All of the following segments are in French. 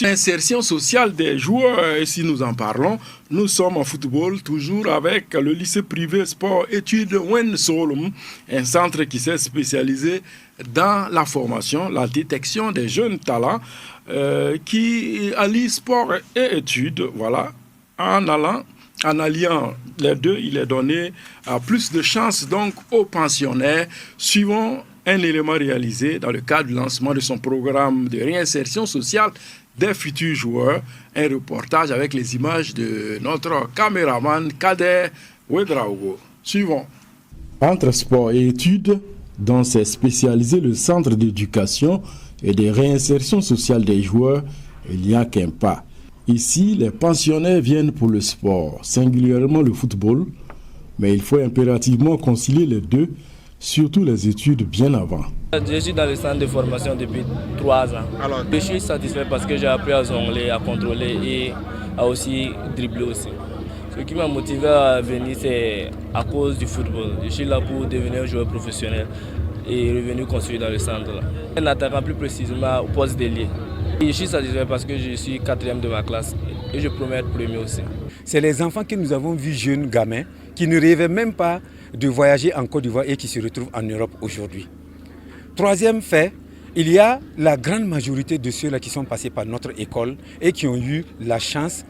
L'insertion sociale des joueurs, et si nous en parlons, nous sommes en football toujours avec le lycée privé sport études Wen Solum, un centre qui s'est spécialisé dans la formation, la détection des jeunes talents qui allient sport et études. Voilà, en alliant les deux, il est donné plus de chances donc aux pensionnaires suivant un élément réalisé dans le cadre du lancement de son programme de réinsertion sociale des futurs joueurs. Un reportage avec les images de notre caméraman Kader Ouedraogo. Suivant. Entre sport et études, dont s'est spécialisé le centre d'éducation et de réinsertion sociale des joueurs, il n'y a qu'un pas. Ici, les pensionnaires viennent pour le sport, singulièrement le football, mais il faut impérativement concilier les deux, surtout les études bien avant. Je suis dans le centre de formation depuis 3 ans. Alors, je suis satisfait parce que j'ai appris à jongler, à contrôler et à aussi dribbler aussi. Ce qui m'a motivé à venir, c'est à cause du football. Je suis là pour devenir un joueur professionnel et revenu construire dans le centre. Un attaquant plus précisément au poste d'ailier. Je suis satisfait parce que je suis 4e de ma classe et je promets être premier aussi. C'est les enfants que nous avons vus jeunes gamins qui ne rêvaient même pas de voyager en Côte d'Ivoire et qui se retrouvent en Europe aujourd'hui. Troisième fait, il y a la grande majorité de ceux-là qui sont passés par notre école et qui ont eu la chance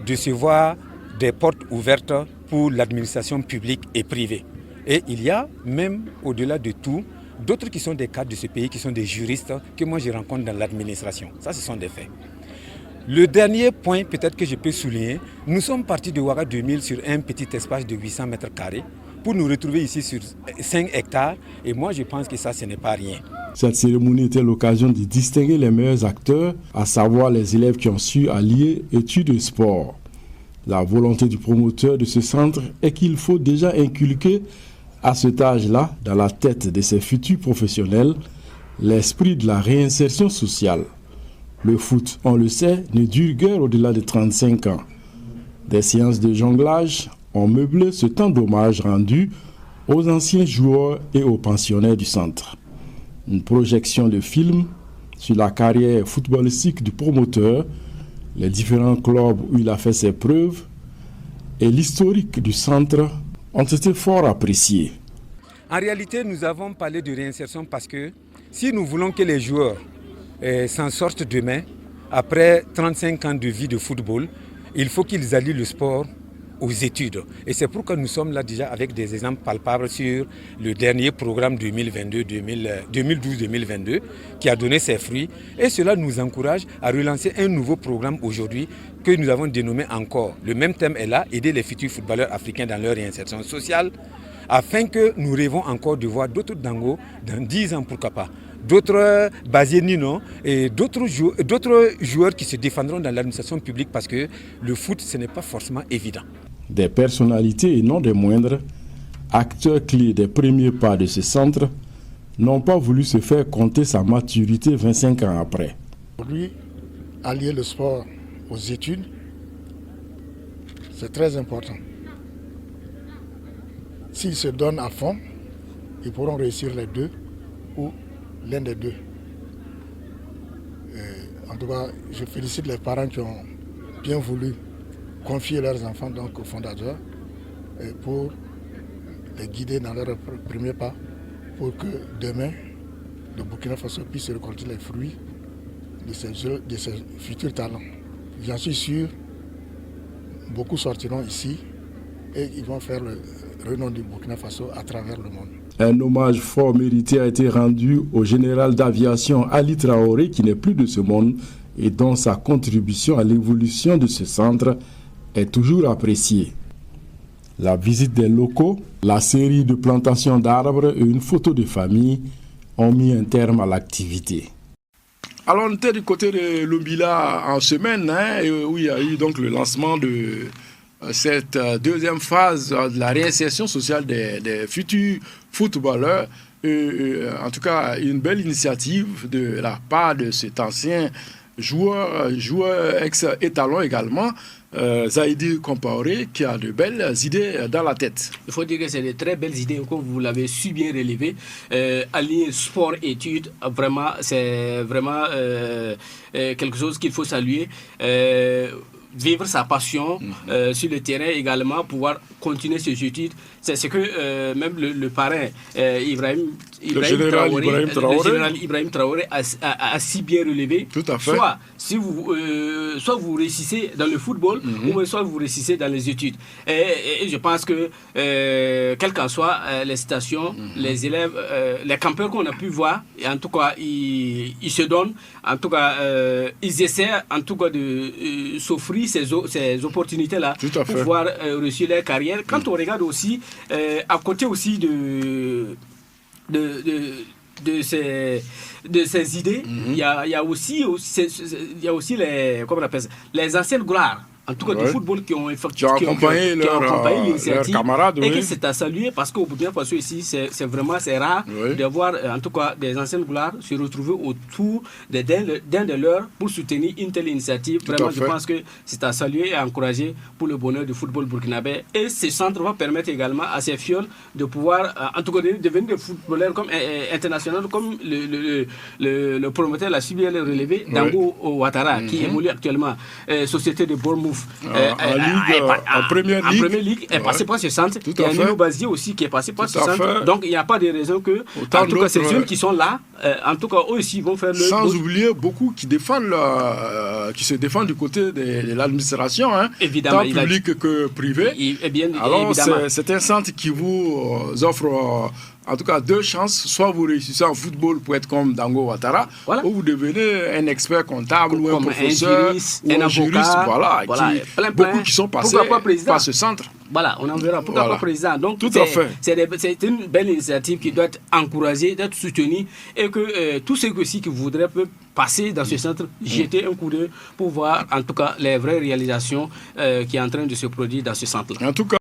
de se voir des portes ouvertes pour l'administration publique et privée. Et il y a même, au-delà de tout, d'autres qui sont des cadres de ce pays, qui sont des juristes que moi je rencontre dans l'administration. Ça, ce sont des faits. Le dernier point peut-être que je peux souligner, nous sommes partis de Ouaga 2000 sur un petit espace de 800 mètres carrés pour nous retrouver ici sur 5 hectares et moi je pense que ça, ce n'est pas rien. Cette cérémonie était l'occasion de distinguer les meilleurs acteurs, à savoir les élèves qui ont su allier études et sport. La volonté du promoteur de ce centre est qu'il faut déjà inculquer à cet âge-là, dans la tête de ces futurs professionnels, l'esprit de la réinsertion sociale. Le foot, on le sait, ne dure guère au-delà de 35 ans. Des séances de jonglage ont meublé ce temps d'hommage rendu aux anciens joueurs et aux pensionnaires du centre. Une projection de film sur la carrière footballistique du promoteur, les différents clubs où il a fait ses preuves et l'historique du centre ont été fort appréciés. En réalité, nous avons parlé de réinsertion parce que si nous voulons que les joueurs s'en sortent demain, après 35 ans de vie de football, il faut qu'ils allient le sport aux études. Et c'est pourquoi nous sommes là déjà avec des exemples palpables sur le dernier programme 2012-2022 qui a donné ses fruits. Et cela nous encourage à relancer un nouveau programme aujourd'hui que nous avons dénommé encore. Le même thème est là, aider les futurs footballeurs africains dans leur réinsertion sociale, afin que nous rêvons encore de voir d'autres Dango dans 10 ans, pourquoi pas. D'autres Basier Nino et d'autres joueurs qui se défendront dans l'administration publique parce que le foot, ce n'est pas forcément évident. Des personnalités et non des moindres, acteurs clés des premiers pas de ce centre, n'ont pas voulu se faire compter sa maturité 25 ans après. Aujourd'hui, allier le sport aux études, c'est très important. S'ils se donnent à fond, ils pourront réussir les deux ou l'un des deux. En tout cas, je félicite les parents qui ont bien voulu confier leurs enfants donc, aux fondateurs pour les guider dans leurs premiers pas pour que demain, le Burkina Faso puisse récolter les fruits de ses futurs talents. J'en suis sûr, beaucoup sortiront ici et ils vont faire le renom du Burkina Faso à travers le monde. Un hommage fort mérité a été rendu au général d'aviation Ali Traoré, qui n'est plus de ce monde et dont sa contribution à l'évolution de ce centre est toujours appréciée. La visite des locaux, la série de plantations d'arbres et une photo de famille ont mis un terme à l'activité. Alors, on était du côté de Lumbila en semaine, où il y a eu donc le lancement de cette deuxième phase de la réinsertion sociale des futurs footballeurs. En tout cas, une belle initiative de la part de cet ancien joueur ex-étalon également, Zaïdi Compaoré, qui a de belles idées dans la tête. Il faut dire que c'est de très belles idées, comme vous l'avez su bien relevé. Allier sport-études, vraiment, c'est vraiment quelque chose qu'il faut saluer. Vivre sa passion sur le terrain également, pouvoir continuer ses études. C'est ce que même le parrain Ibrahim Traoré a si bien relevé. Tout à fait. Soit vous réussissez dans le football, ou soit vous réussissez dans les études. Et je pense que, quelles qu'en soient les stations, les élèves, les campeurs qu'on a pu voir, et en tout cas, ils se donnent, en tout cas, ils essaient en tout cas de s'offrir ces opportunités-là pour pouvoir réussir leur carrière. Quand on regarde aussi, à côté aussi de ces idées, il y a aussi les anciennes gloires, en tout cas du football, qui ont accompagné leurs camarades. Et que c'est à saluer, parce qu'au Burkina Faso ici, c'est rare de voir en tout cas des anciennes gloires se retrouver autour d'un de leurs pour soutenir une telle initiative. Vraiment, je pense que c'est à saluer et à encourager pour le bonheur du football burkinabé. Et ce centre va permettre également à ces fioles de pouvoir, en tout cas, devenir des footballeurs comme internationaux, comme le promoteur l'a si bien relevé, Dango Ouattara, qui évolue actuellement Société de Bournemouth. En première ligue, est passé par ce centre. Il y a Nino Bazier aussi qui est passé par ce centre. Donc il n'y a pas de raison que, en tout cas, ces jeunes qui sont là, en tout cas, eux aussi vont faire le. Sans oublier beaucoup qui se défendent du côté de l'administration, évidemment, tant public que privé. Alors c'est un centre qui vous offre. En tout cas, deux chances, soit vous réussissez en football pour être comme Dango Ouattara, ou vous devenez un expert comptable ou un professeur ou un juriste, beaucoup qui sont passés par ce centre. Voilà, on en verra. Pourquoi pas président? Donc, c'est une belle initiative qui doit être encouragée, d'être soutenue, et que tous ceux aussi qui voudraient peuvent passer dans ce centre, jeter un coup d'œil pour voir en tout cas les vraies réalisations qui sont en train de se produire dans ce centre-là. En tout cas,